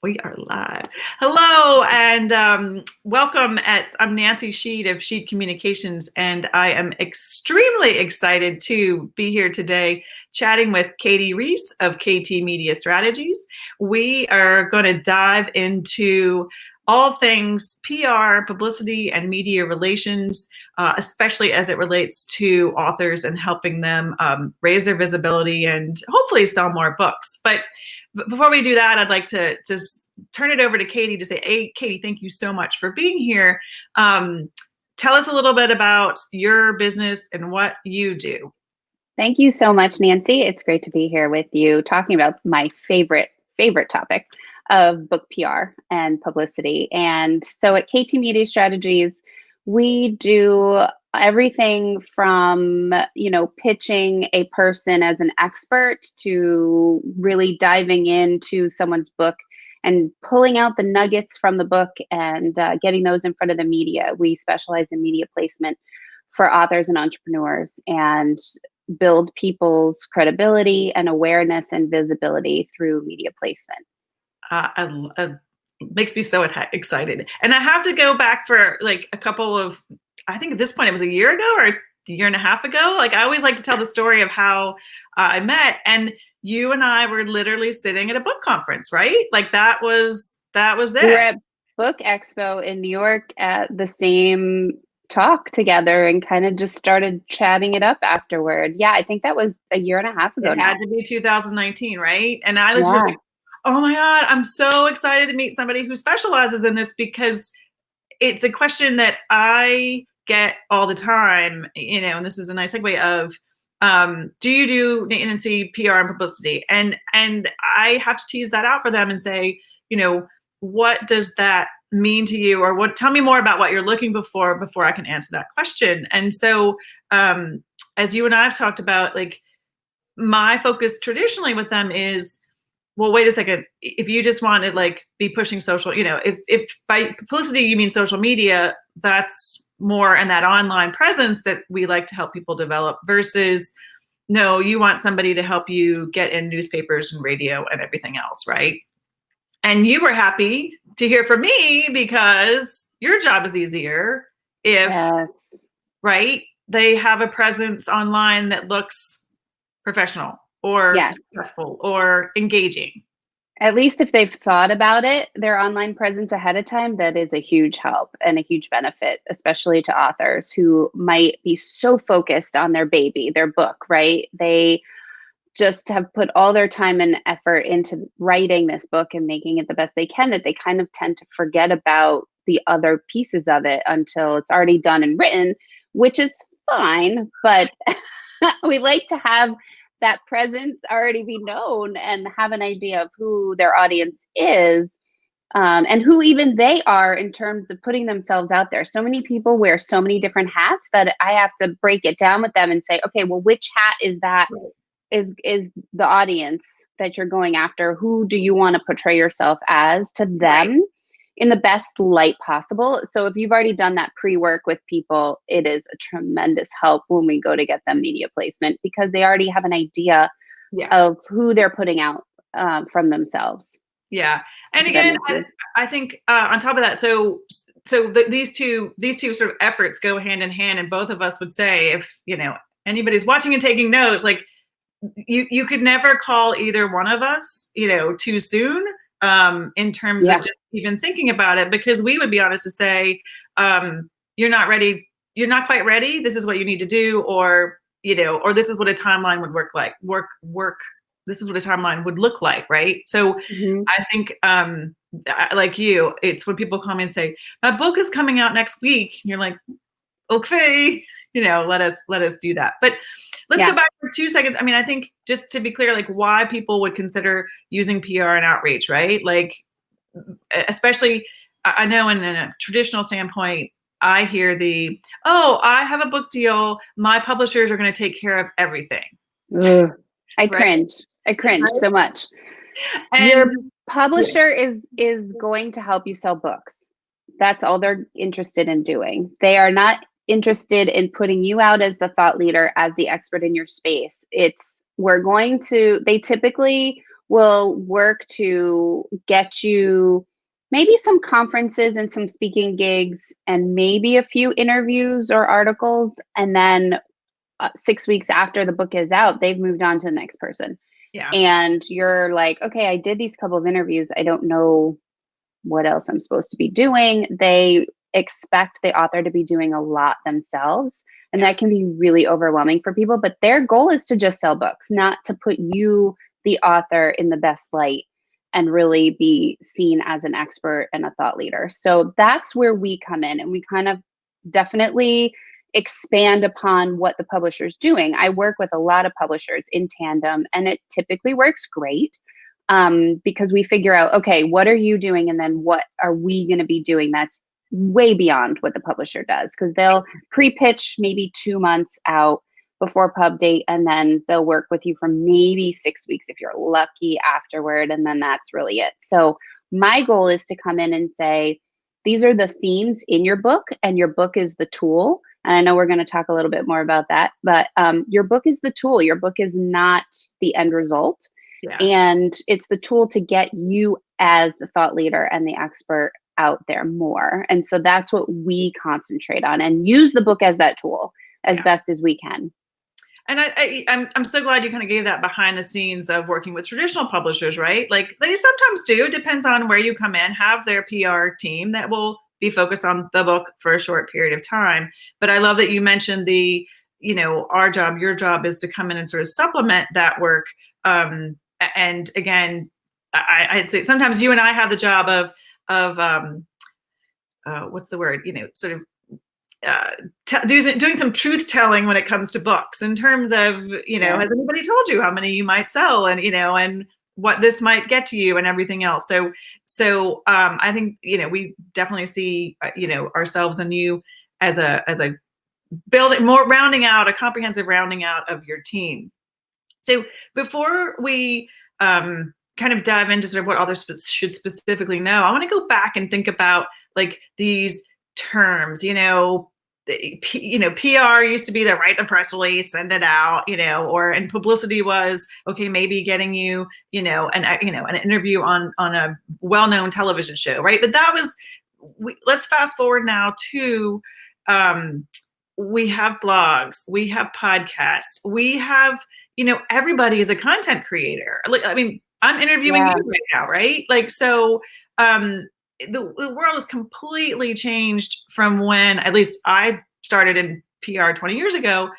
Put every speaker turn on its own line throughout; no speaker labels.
We are live. Hello and welcome. I'm Nancy Sheed of Sheed Communications, and I am extremely excited to be here today chatting with Katie Riess of KT Media Strategies. We are going to dive into all things PR, publicity, and media relations, especially as it relates to authors and helping them raise their visibility and hopefully sell more books. But before we do that, I'd like to just turn it over to Katie to say, hey, Katie, thank you so much for being here. Tell us a little bit about your business and what you do.
Thank you so much, Nancy. It's great to be here with you talking about my favorite topic of book PR and publicity. And so at KT Media Strategies, we do everything from, pitching a person as an expert to really diving into someone's book and pulling out the nuggets from the book and getting those in front of the media. We specialize in media placement for authors and entrepreneurs and build people's credibility and awareness and visibility through media placement.
Makes me so excited. And I have to go back for like a couple of, I think at this point it was a year ago or a year and a half ago. Like I always like to tell the story of how I met, and you and I were literally sitting at a book conference, right? Like that was it.
We were at Book Expo in New York at the same talk together and kind of just started chatting it up afterward. Yeah, I think that was a year and a half ago.
It had to be 2019, right? And I was like, oh my God, I'm so excited to meet somebody who specializes in this, because it's a question that I get all the time, and this is a nice segue of, do you do, Nancy, PR and publicity? And I have to tease that out for them and say, what does that mean to you? Or tell me more about what you're looking for before I can answer that question. And so, as you and I have talked about, like my focus traditionally with them is, well, wait a second. If you just want to like be pushing social, if by publicity you mean social media, that's more in that online presence that we like to help people develop, versus no, you want somebody to help you get in newspapers and radio and everything else, right? And you were happy to hear from me because your job is easier if, right, they have a presence online that looks professional or successful or engaging.
At least if they've thought about it, their online presence ahead of time, that is a huge help and a huge benefit, especially to authors who might be so focused on their baby, their book, right? They just have put all their time and effort into writing this book and making it the best they can, that they kind of tend to forget about the other pieces of it until it's already done and written, which is fine. But we like to have that presence already be known and have an idea of who their audience is, and who even they are in terms of putting themselves out there. So many people wear so many different hats that I have to break it down with them and say, okay, well, which hat is that? Is the audience that you're going after? Who do you want to portray yourself as to them in the best light possible? So if you've already done that pre-work with people, it is a tremendous help when we go to get them media placement, because they already have an idea of who they're putting out from themselves.
Yeah. And again, I think on top of that, so these two sort of efforts go hand in hand, and both of us would say, if anybody's watching and taking notes, like you could never call either one of us too soon in terms of just even thinking about it, because we would be honest to say, you're not ready, you're not quite ready, this is what you need to do, or or this is what a timeline would this is what a timeline would look like, right? So I think like you, it's when people come and say, my book is coming out next week, and you're like, okay, let us do that. But let's go back for 2 seconds. I mean, I think just to be clear, like why people would consider using PR and outreach, right? Like, especially, I know in a traditional standpoint, I hear I have a book deal, my publishers are going to take care of everything.
I cringe so much. And your publisher is going to help you sell books. That's all they're interested in doing. They are not interested in putting you out as the thought leader, as the expert in your space. They typically will work to get you maybe some conferences and some speaking gigs and maybe a few interviews or articles. And then 6 weeks after the book is out, they've moved on to the next person.
Yeah.
And you're like, okay, I did these couple of interviews. I don't know what else I'm supposed to be doing. They expect the author to be doing a lot themselves. And that can be really overwhelming for people. But their goal is to just sell books, not to put you, the author, in the best light and really be seen as an expert and a thought leader. So that's where we come in, and we kind of definitely expand upon what the publisher's doing. I work with a lot of publishers in tandem, and it typically works great because we figure out, okay, what are you doing? And then what are we going to be doing that's way beyond what the publisher does? Because they'll pre-pitch maybe 2 months out before pub date, and then they'll work with you for maybe 6 weeks if you're lucky afterward, and then that's really it. So my goal is to come in and say, these are the themes in your book, and your book is the tool. And I know we're going to talk a little bit more about that, but your book is the tool. Your book is not the end result.
Yeah.
And it's the tool to get you as the thought leader and the expert out there more. And so that's what we concentrate on, and use the book as that tool as best as we can.
And I'm so glad you kind of gave that behind the scenes of working with traditional publishers, right? Like they sometimes do, depends on where you come in, have their PR team that will be focused on the book for a short period of time. But I love that you mentioned the, our job, your job is to come in and sort of supplement that work. And again, I'd say sometimes you and I have the job of what's the word, sort of doing some truth telling when it comes to books, in terms of, has anybody told you how many you might sell, and, and what this might get to you and everything else. So I think, we definitely see, ourselves and you as a building, more rounding out, a comprehensive rounding out of your team. So before we kind of dive into sort of what others should specifically know, I want to go back and think about like these terms, PR used to be the write the press release, send it out, and publicity was, okay, maybe getting you, an interview on a well-known television show, right? But that was, let's fast forward now to, we have blogs, we have podcasts, we have, everybody is a content creator. Like, I mean, I'm interviewing you right now, right? Like, so, the world has completely changed from when, at least I started in PR 20 years ago.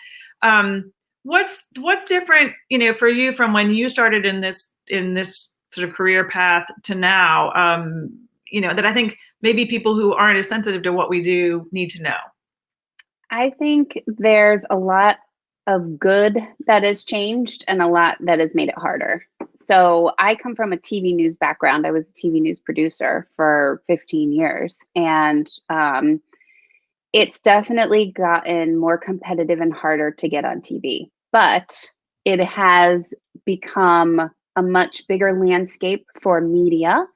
What's different, for you from when you started in this sort of career path to now, that I think maybe people who aren't as sensitive to what we do need to know?
I think there's a lot of good that has changed and a lot that has made it harder. So I come from a TV news background. I was a TV news producer for 15 years, and it's definitely gotten more competitive and harder to get on TV, but it has become a much bigger landscape for media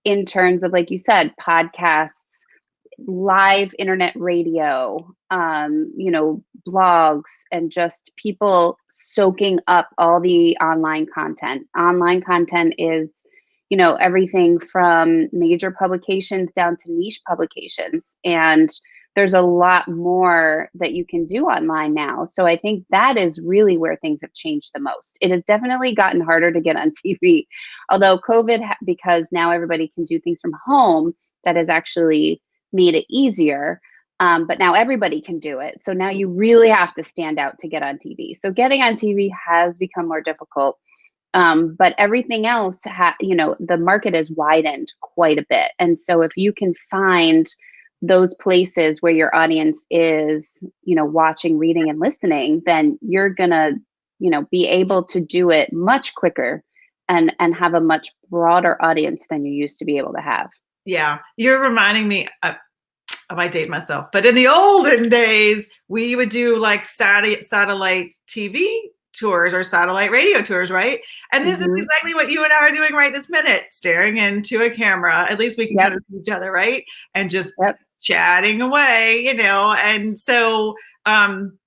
in terms of, like you said, podcasts, live internet radio, blogs, and just people soaking up all the online content. Online content is, everything from major publications down to niche publications. And there's a lot more that you can do online now. So I think that is really where things have changed the most. It has definitely gotten harder to get on TV, although COVID, because now everybody can do things from home, that has actually made it easier. But now everybody can do it. So now you really have to stand out to get on TV. So getting on TV has become more difficult. But everything else, the market has widened quite a bit. And so if you can find those places where your audience is, watching, reading, and listening, then you're going to, be able to do it much quicker and have a much broader audience than you used to be able to have.
Yeah, you're reminding me, I might date myself, but in the olden days, we would do like satellite TV tours or satellite radio tours, right? And this is exactly what you and I are doing right this minute, staring into a camera. At least we can kind of see each other, right? And just chatting away, And so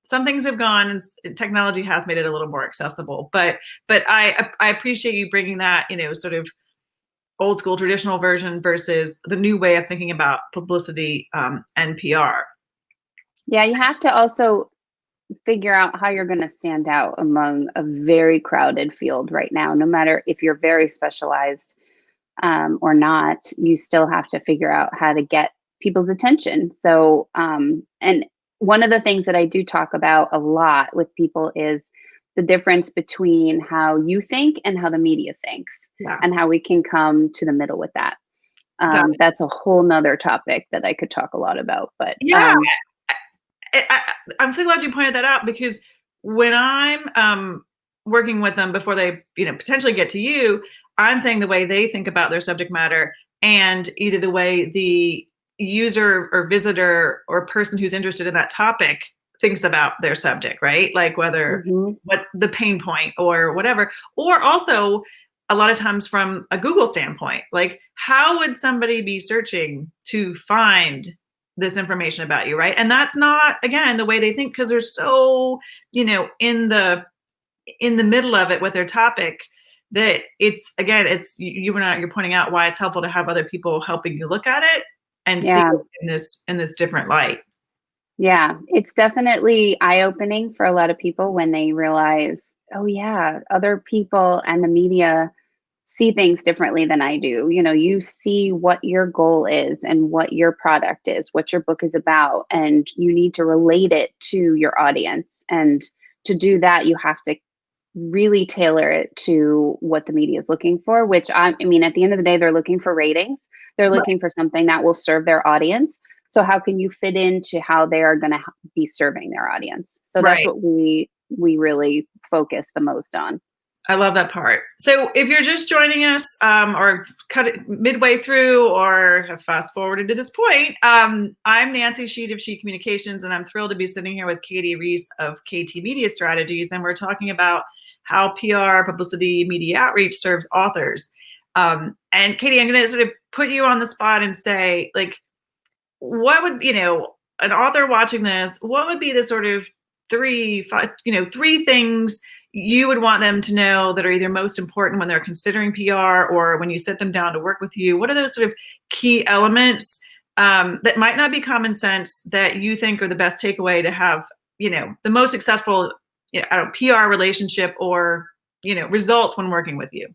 some things have gone, and technology has made it a little more accessible. But I appreciate you bringing that, sort of old school traditional version versus the new way of thinking about publicity and PR.
Yeah, you have to also figure out how you're going to stand out among a very crowded field right now. No matter if you're very specialized or not, you still have to figure out how to get people's attention. So, and one of the things that I do talk about a lot with people is the difference between how you think and how the media thinks,
Yeah.
and how we can come to the middle with that. That's a whole nother topic that I could talk a lot about. But
yeah, I'm so glad you pointed that out, because when I'm working with them before they, potentially get to you, I'm saying the way they think about their subject matter, and either the way the user or visitor or person who's interested in that topic thinks about their subject, right? Like whether what the pain point or whatever, or also a lot of times from a Google standpoint, like how would somebody be searching to find this information about you, right? And that's not, again, the way they think, because they're so, in the middle of it with their topic, that it's, again, it's you're pointing out why it's helpful to have other people helping you look at it and see it in this different light.
Yeah, it's definitely eye-opening for a lot of people when they realize, oh yeah, other people and the media see things differently than I do. You see what your goal is and what your product is, what your book is about, and you need to relate it to your audience. And to do that, you have to really tailor it to what the media is looking for, which I mean, at the end of the day, they're looking for ratings. They're looking for something that will serve their audience. So how can you fit into how they are going to be serving their audience? So that's what we really focus the most on.
I love that part. So if you're just joining us or cut it midway through or have fast forwarded to this point, I'm Nancy Sheet of Sheet Communications, and I'm thrilled to be sitting here with Katie Riess of KT Media Strategies, and we're talking about how PR, publicity, media outreach serves authors. And Katie, I'm going to sort of put you on the spot and say, like, what would, an author watching this, what would be the sort of three things you would want them to know that are either most important when they're considering PR or when you sit them down to work with you? What are those sort of key elements that might not be common sense that you think are the best takeaway to have, the most successful, PR relationship or, results when working with you?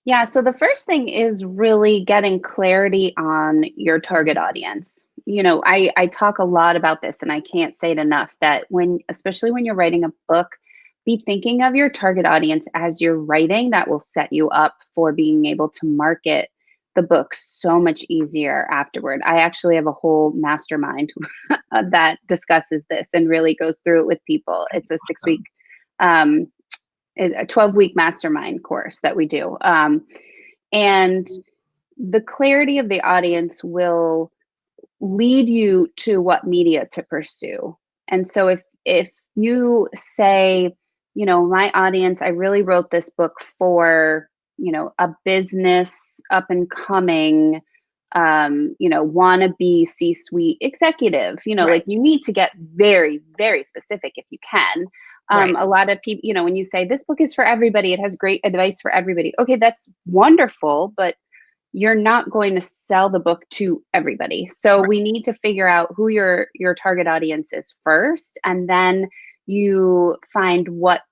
Yeah, so the first thing is really getting clarity on your target audience. I talk a lot about this, and I can't say it enough, that especially when you're writing a book, be thinking of your target audience as you're writing. That will set you up for being able to market the book so much easier afterward. I actually have a whole mastermind that discusses this and really goes through it with people. It's a 6-week, a 12-week mastermind course that we do. And the clarity of the audience will lead you to what media to pursue. And so if you say, my audience, I really wrote this book for, a business up and coming, wannabe C-suite executive, like you need to get very, very specific if you can. A lot of people, when you say this book is for everybody, it has great advice for everybody. Okay, that's wonderful, but you're not going to sell the book to everybody. So we need to figure out who your target audience is first, and then you find what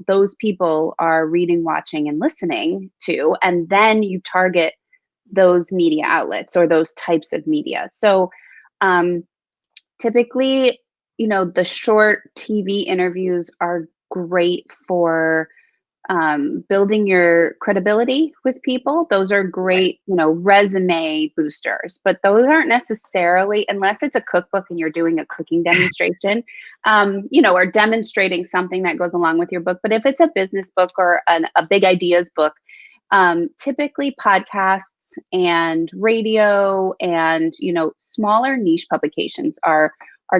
those people are reading, watching, and listening to, and then you target those media outlets or those types of media. So typically, the short TV interviews are great for building your credibility with people. Those are great, resume boosters, but those aren't necessarily, unless it's a cookbook and you're doing a cooking demonstration, or demonstrating something that goes along with your book. But if it's a business book or a big ideas book, typically podcasts and radio and, smaller niche publications are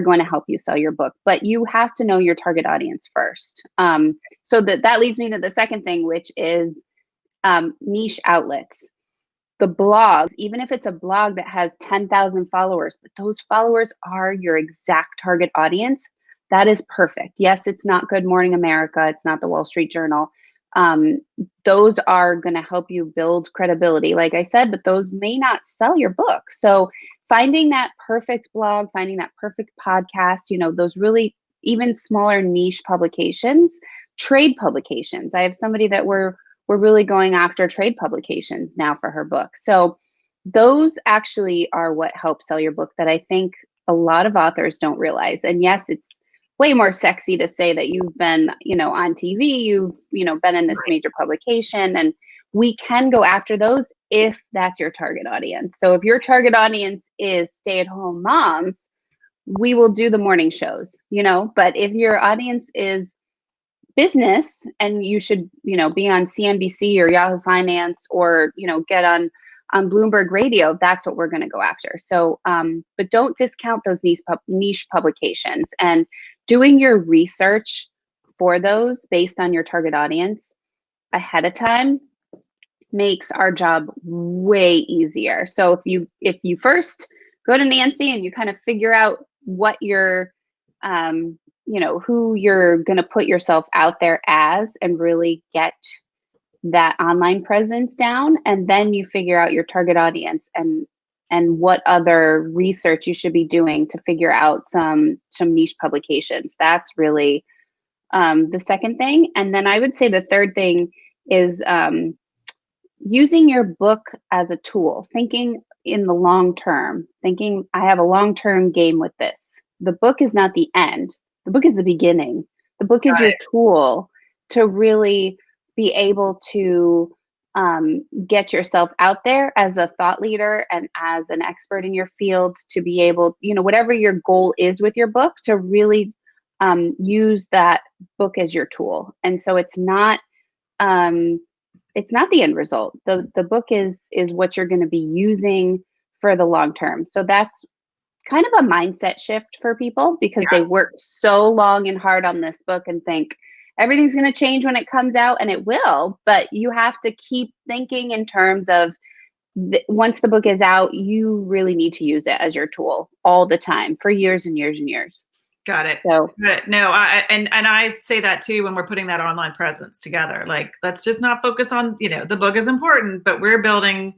going to help you sell your book, but you have to know your target audience first. So that leads me to the second thing, which is niche outlets. the blogs, even if it's a blog that has 10,000 followers, but those followers are your exact target audience, that is perfect. Yes, it's not Good Morning America. It's not the Wall Street Journal. Those are going to help you build credibility, like I said, but those may not sell your book. So finding that perfect blog, finding that perfect podcast, those really even smaller niche publications, trade publications. I have somebody that we're really going after trade publications now for her book. So those actually are what help sell your book that I think a lot of authors don't realize. And yes, it's way more sexy to say that you've been, on TV, you've, been in this major publication, and we can go after those if that's your target audience. So if your target audience is stay-at-home moms, we will do the morning shows, but if your audience is business and you should, be on CNBC or Yahoo Finance or, get on Bloomberg Radio, that's what we're going to go after. So, but don't discount those niche publications, and doing your research for those based on your target audience ahead of time makes our job way easier. So if you first go to Nancy and you kind of figure out what your who you're going to put yourself out there as and really get that online presence down, and then you figure out your target audience and what other research you should be doing to figure out some niche publications. That's really the second thing. And then I would say the third thing is using your book as a tool, thinking in the long term, thinking I have a long-term game with this. The book is not the end. The book is the beginning. The book is your tool to really be able to get yourself out there as a thought leader and as an expert in your field, to be able, whatever your goal is with your book, to really use that book as your tool. And so it's not the end result. The book is what you're going to be using for the long term. So that's kind of a mindset shift for people, because they worked so long and hard on this book and think everything's going to change when it comes out, and it will, but you have to keep thinking in terms of once the book is out, you really need to use it as your tool all the time for years and years and years.
Got it.
So,
Got it. No, I say that too when we're putting that online presence together. Like, let's just not focus on, the book is important, but we're building,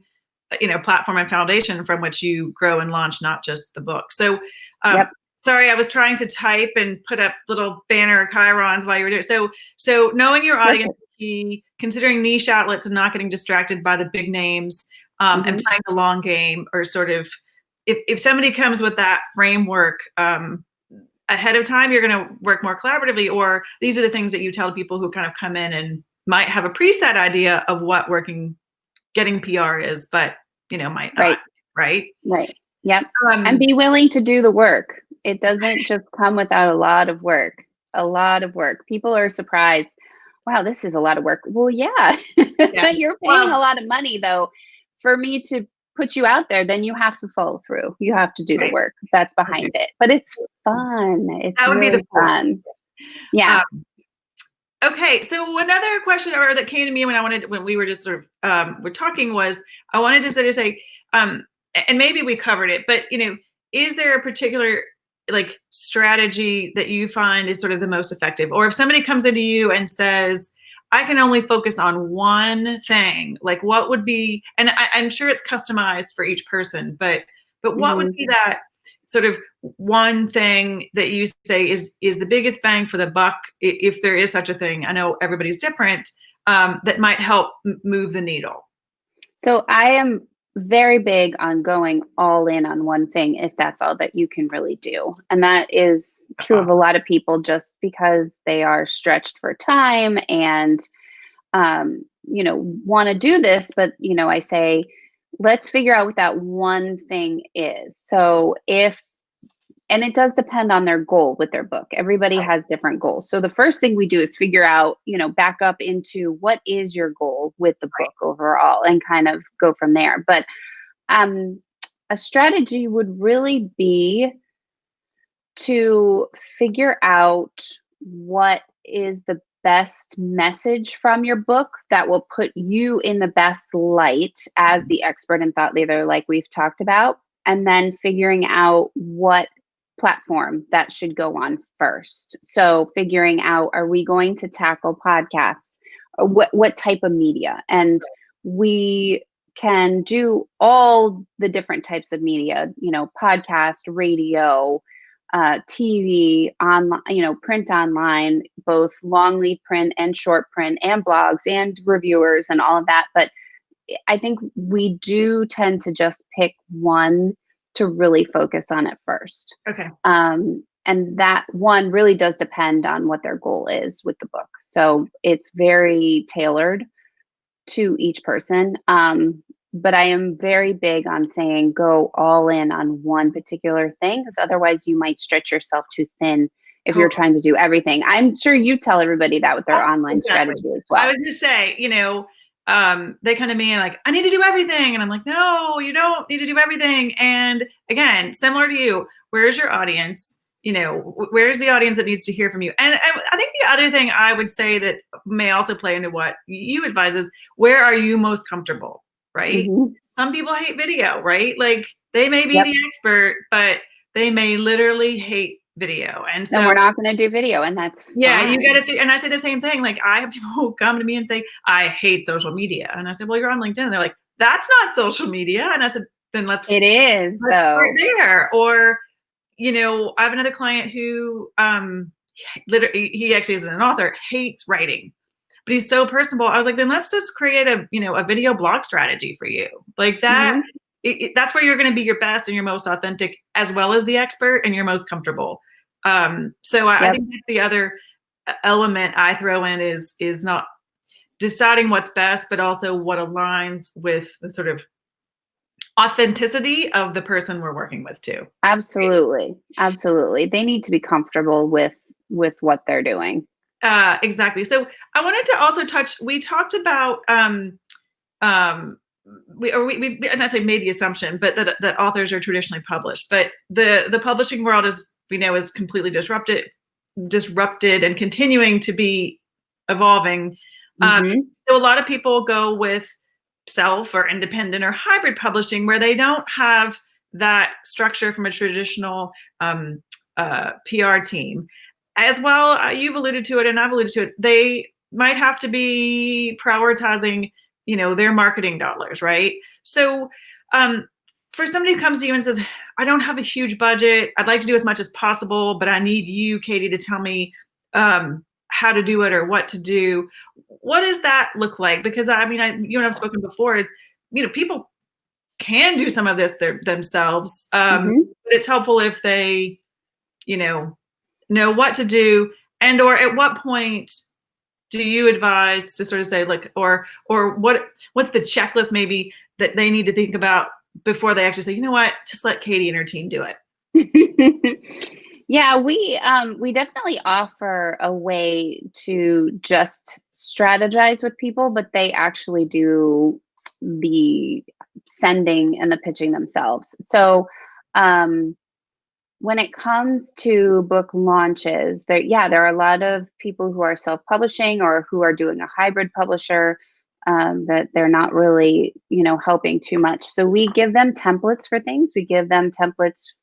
platform and foundation from which you grow and launch, not just the book. So, sorry, I was trying to type and put up little banner chyrons while you were doing it. So knowing your audience, considering niche outlets and not getting distracted by the big names, and playing the long game, or sort of, if somebody comes with that framework, ahead of time, you're going to work more collaboratively, or these are the things that you tell people who kind of come in and might have a preset idea of what getting PR is, but might not. Right.
Yep. And be willing to do the work. It doesn't just come without a lot of work. People are surprised. Wow, this is a lot of work. Well, yeah. You're paying a lot of money though for me to put you out there. Then you have to follow through. You have to do the work that's behind it. But it's fun. It's that would really be fun. Yeah.
Okay, so another question that came to me when we were just sort of we're talking was, I wanted to sort of say, and maybe we covered it, but is there a particular strategy that you find is sort of the most effective? Or if somebody comes into you and says, I can only focus on one thing, what would be, and I'm sure it's customized for each person, but what would be that sort of one thing that you say is the biggest bang for the buck, if there is such a thing? I know everybody's different, that might help move the needle.
So I am very big on going all in on one thing, if that's all that you can really do. And that is true of a lot of people, just because they are stretched for time and, want to do this. But, I say, let's figure out what that one thing is. So and it does depend on their goal with their book. Everybody has different goals. So the first thing we do is figure out, back up into what is your goal with the book overall, and kind of go from there. But a strategy would really be to figure out what is the best message from your book that will put you in the best light as the expert and thought leader, like we've talked about, and then figuring out what platform that should go on first. So figuring out, are we going to tackle podcasts? What type of media? And we can do all the different types of media, podcast, radio, TV, online, print online, both long lead print and short print and blogs and reviewers and all of that. But I think we do tend to just pick one to really focus on at first.
Okay.
And that one really does depend on what their goal is with the book. So it's very tailored to each person. But I am very big on saying go all in on one particular thing, because otherwise you might stretch yourself too thin if you're trying to do everything. I'm sure you tell everybody that with their online strategy as well.
I was going to say, they come to me and like, I need to do everything. And I'm like, no, you don't need to do everything. And again, similar to you, where's your audience? Where's the audience that needs to hear from you? And I think the other thing I would say that may also play into what you advise is, where are you most comfortable, right? Mm-hmm. Some people hate video, right? Like they may be the expert, but they may literally hate video. And so
we're not going to do video, and that's fine.
You got to, and I say the same thing. Like I have people who come to me and say, I hate social media. And I said, well, you're on LinkedIn. And they're like, that's not social media. And I said, then let's start there. Or, I have another client who literally, he actually isn't an author, hates writing, but he's so personable. I was like, then let's just create a video blog strategy for you. Like that, that's where you're going to be your best and your most authentic, as well as the expert, and you're most comfortable. So I think that's the other element I throw in is not deciding what's best, but also what aligns with the sort of authenticity of the person we're working with too.
Absolutely. Absolutely. They need to be comfortable with what they're doing.
Exactly. So I wanted to also touch, we talked about, we and I say made the assumption, but that authors are traditionally published, but the publishing world is completely disrupted and continuing to be evolving. So a lot of people go with self or independent or hybrid publishing, where they don't have that structure from a traditional PR team. As well, you've alluded to it and I've alluded to it. They might have to be prioritizing, their marketing dollars, right? So for somebody who comes to you and says, I don't have a huge budget, I'd like to do as much as possible, but I need you, Katie, to tell me how to do it or what to do. What does that look like? Because you and I've spoken before, it's, people can do some of this themselves. But it's helpful if they, know what to do, and or at what point do you advise to sort of say, like, or what's the checklist maybe that they need to think about before they actually say, you know what, just let Katie and her team do it?
Yeah, we definitely offer a way to just strategize with people, but they actually do the sending and the pitching themselves. So when it comes to book launches, there are a lot of people who are self-publishing or who are doing a hybrid publisher that they're not really, helping too much. So we give them templates for things. We give them templates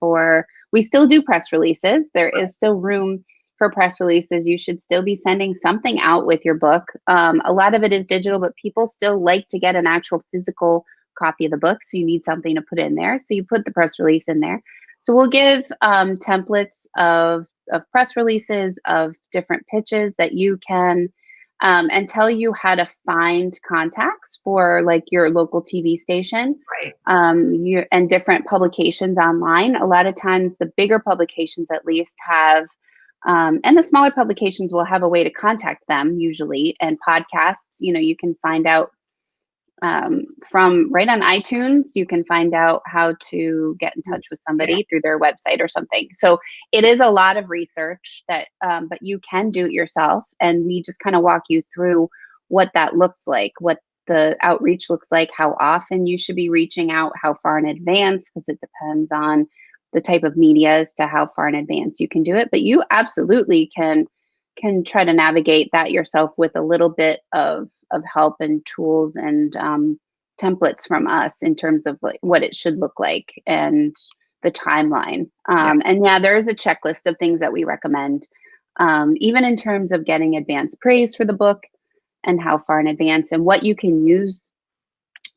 we still do press releases. There is still room for press releases. You should still be sending something out with your book. A lot of it is digital, but people still like to get an actual physical copy of the book. So you need something to put in there. So you put the press release in there. So we'll give templates of press releases, of different pitches that you can, and tell you how to find contacts for like your local TV station,
right?
And different publications online. A lot of times the bigger publications at least have, and the smaller publications will have a way to contact them usually. And podcasts, you can find out from right on iTunes, you can find out how to get in touch with somebody through their website or something. So it is a lot of research that, but you can do it yourself. And we just kind of walk you through what that looks like, what the outreach looks like, how often you should be reaching out, how far in advance, because it depends on the type of media as to how far in advance you can do it. But you absolutely can can try to navigate that yourself with a little bit of help and tools and templates from us in terms of like what it should look like and the timeline. And yeah, there is a checklist of things that we recommend, even in terms of getting advance praise for the book and how far in advance and what you can use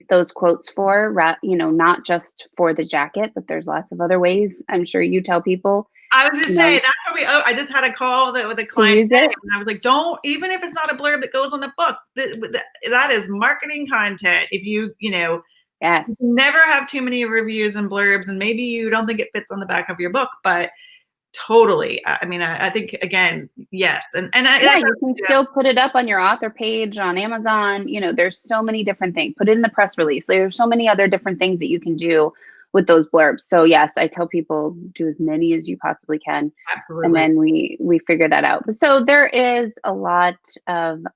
those quotes for, not just for the jacket, but there's lots of other ways. I'm sure you tell people.
I was just saying that's how I just had a call with a client today, and I was like, don't, even if it's not a blurb that goes on the book, that is marketing content. If
yes,
you never have too many reviews and blurbs, and maybe you don't think it fits on the back of your book, but totally. I mean, I think again, yes. And
yeah, you can still put it up on your author page on Amazon. There's so many different things. Put it in the press release. There's so many other different things that you can do with those blurbs. So yes, I tell people do as many as you possibly can.
Absolutely.
And then we figure that out. So there is a lot that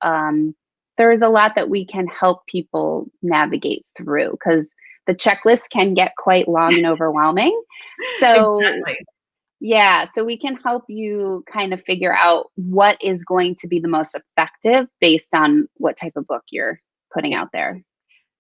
we can help people navigate through, because the checklist can get quite long and overwhelming. So
exactly.
yeah, so we can help you kind of figure out what is going to be the most effective based on what type of book you're putting out there.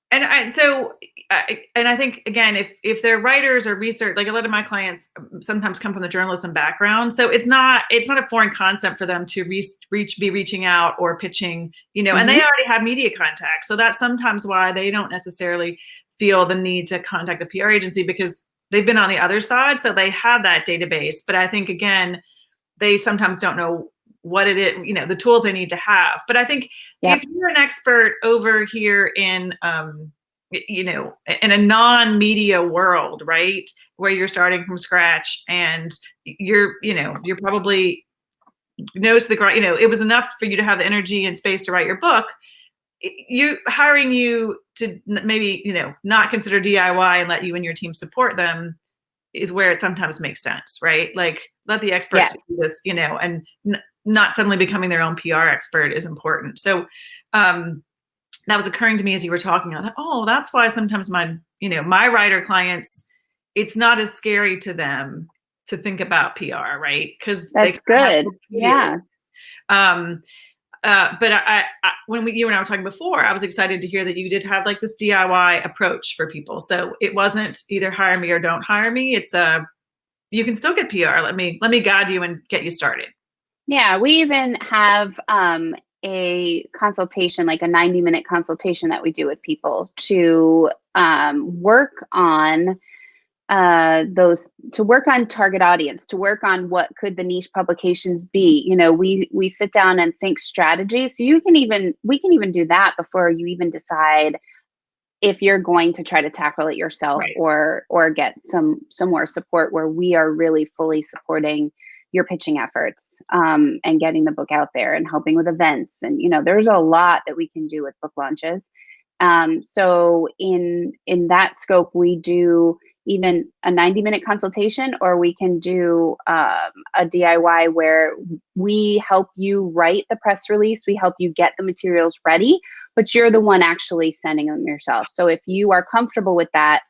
And I think again, if they're writers or research, like a lot of my clients sometimes come from the journalism background, so it's not a foreign concept for them to be reaching out or pitching, and they already have media contacts, so that's sometimes why they don't necessarily feel the need to contact a PR agency, because they've been on the other side, so they have that database. But I think again, they sometimes don't know what it is, the tools they need to have. But I think if you're an expert over here in, in a non-media world, right, where you're starting from scratch and you're probably nose to the ground, it was enough for you to have the energy and space to write your book. Hiring you to maybe, not consider DIY and let you and your team support them is where it sometimes makes sense, right? Like, let the experts do this, and not suddenly becoming their own PR expert is important. So that was occurring to me as you were talking. I thought, oh, that's why sometimes my writer clients, it's not as scary to them to think about PR, right? Because
that's good. Yeah.
But when you and I were talking before, I was excited to hear that you did have like this DIY approach for people. So it wasn't either hire me or don't hire me. It's you can still get PR. Let me guide you and get you started.
Yeah, we even have a consultation, like a 90-minute consultation that we do with people to work on target audience, to work on what could the niche publications be. We sit down and think strategies. So we can even do that before you even decide if you're going to try to tackle it yourself, right, or get some more support, where we are really fully supporting your pitching efforts, and getting the book out there and helping with events. And, there's a lot that we can do with book launches. So in that scope, we do even a 90-minute consultation, or we can do a DIY where we help you write the press release. We help you get the materials ready, but you're the one actually sending them yourself. So if you are comfortable with that,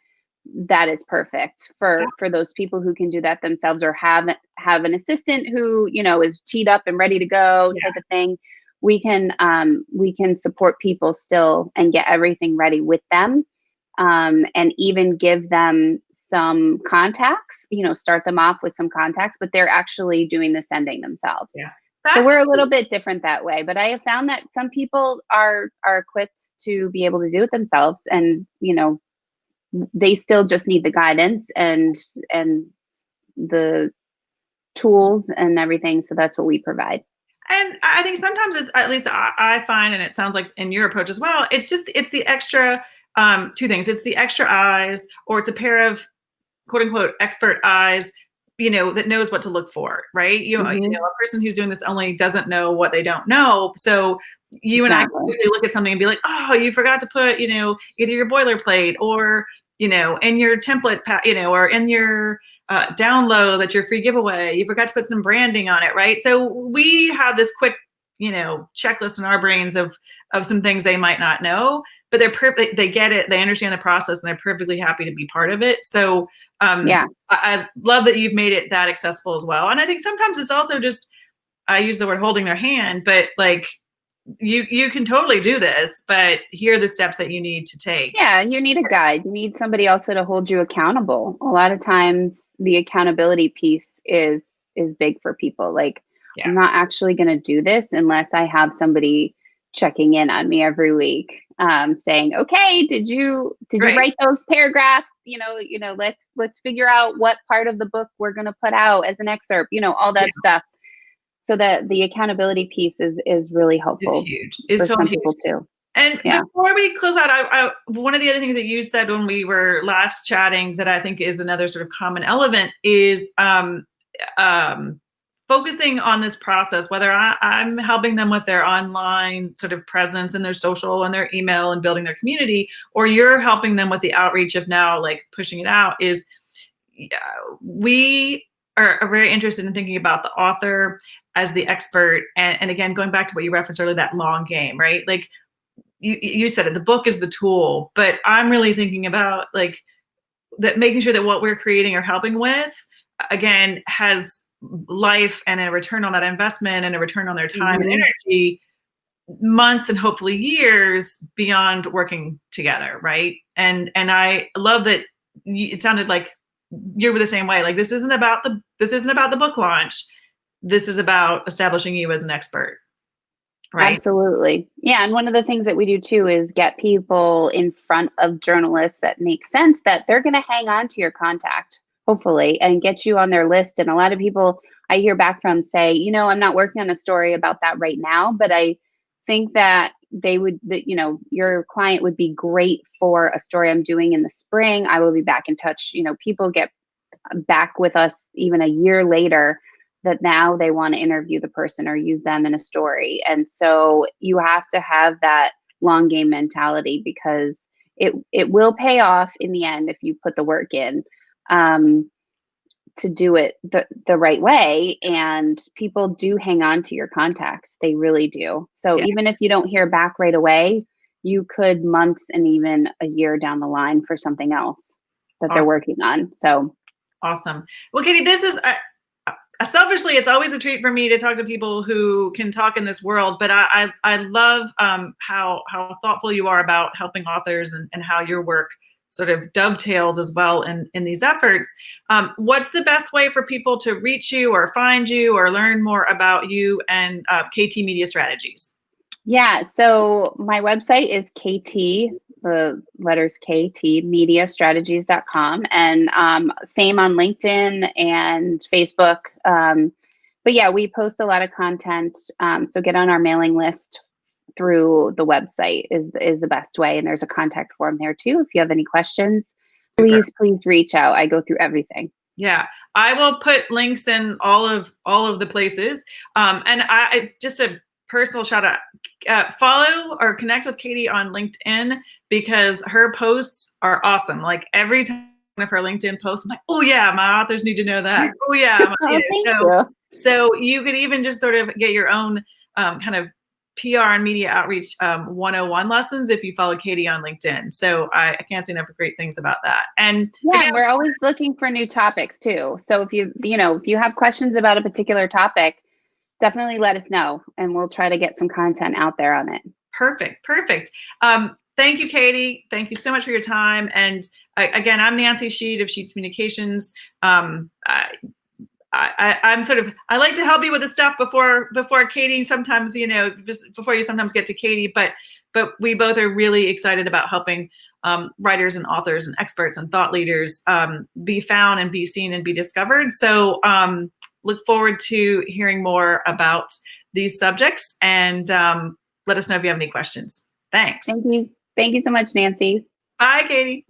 that is perfect for those people who can do that themselves, or have an assistant who, is teed up and ready to go, type of thing. We can support people still and get everything ready with them, and even give them some contacts, start them off with some contacts, but they're actually doing the sending themselves.
Yeah.
So we're a little bit different that way, but I have found that some people are equipped to be able to do it themselves, and, they still just need the guidance and the tools and everything. So that's what we provide.
And I think sometimes it's, at least I find, and it sounds like in your approach as well, it's the extra, two things. It's the extra eyes, or it's a pair of quote unquote expert eyes, that knows what to look for, right? A person who's doing this only doesn't know what they don't know. So you and I quickly look at something and be like, oh, you forgot to put, either your boilerplate, or, in your template, or in your download that's your free giveaway, you forgot to put some branding on it, right? So we have this quick, checklist in our brains of some things they might not know, but they're perfect. They get it. They understand the process, and they're perfectly happy to be part of it. So I love that you've made it that accessible as well. And I think sometimes it's also just, I use the word holding their hand, but like you can totally do this, but here are the steps that you need to take.
Yeah, you need a guide. You need somebody else to hold you accountable. A lot of times the accountability piece is big for people. Like,
Yeah.
I'm not actually going to do this unless I have somebody checking in on me every week, saying, "Okay, did you
Right.
write those paragraphs? Let's figure out what part of the book we're going to put out as an excerpt. All that stuff." So that the accountability piece is really
It's
helpful
huge. It's
for
so
some
huge.
people too.
And
Yeah.
before we close out, one of the other things that you said when we were last chatting that I think is another sort of common element is focusing on this process, whether I'm helping them with their online sort of presence and their social and their email and building their community, or you're helping them with the outreach of now like pushing it out, is we are very interested in thinking about the author as the expert. And again, going back to what you referenced earlier, that long game, right? Like you said it, the book is the tool, but I'm really thinking about like that, making sure that what we're creating or helping with, again, has life and a return on that investment and a return on their time and energy, months and hopefully years beyond working together, right? And I love that it sounded like you were the same way. Like this isn't about the book launch. This is about establishing you as an expert, right?
Absolutely. Yeah. And one of the things that we do too is get people in front of journalists that make sense, that they're going to hang on to your contact, hopefully, and get you on their list. And a lot of people I hear back from say, I'm not working on a story about that right now, but I think that your client would be great for a story I'm doing in the spring. I will be back in touch. People get back with us even a year later that now they want to interview the person or use them in a story. And so you have to have that long game mentality, because it will pay off in the end if you put the work in, to do it the right way. And people do hang on to your contacts. They really do. So even if you don't hear back right away, you could months and even a year down the line for something else that they're working on. So
awesome. Well, Katie, this is selfishly, it's always a treat for me to talk to people who can talk in this world. But I love how thoughtful you are about helping authors and how your work sort of dovetails as well in these efforts. What's the best way for people to reach you or find you or learn more about you and KT Media Strategies?
Yeah, so my website is KT, the letters KT, mediastrategies.com, and same on LinkedIn and Facebook. But yeah, we post a lot of content, so get on our mailing list through the website is the best way. And there's a contact form there too. If you have any questions, please reach out. I go through everything.
Yeah, I will put links in all of the places. And I just a personal shout out, follow or connect with Katie on LinkedIn, because her posts are awesome. Like every time of her LinkedIn post, I'm like, oh yeah, my authors need to know that. Oh yeah.
Thank you.
So you could even just sort of get your own kind of PR and media outreach 101 lessons if you follow Katie on LinkedIn. So I can't say enough great things about that. And
yeah,
again,
we're always looking for new topics too. So if you have questions about a particular topic, definitely let us know and we'll try to get some content out there on it.
Perfect. Thank you, Katie. Thank you so much for your time. And again, I'm Nancy Sheed of Sheed Communications. I'm sort of, I like to help you with the stuff before Katie, sometimes, just before you sometimes get to Katie, but we both are really excited about helping writers and authors and experts and thought leaders be found and be seen and be discovered. So look forward to hearing more about these subjects, and let us know if you have any questions. Thanks.
Thank you. Thank you so much, Nancy.
Bye, Katie.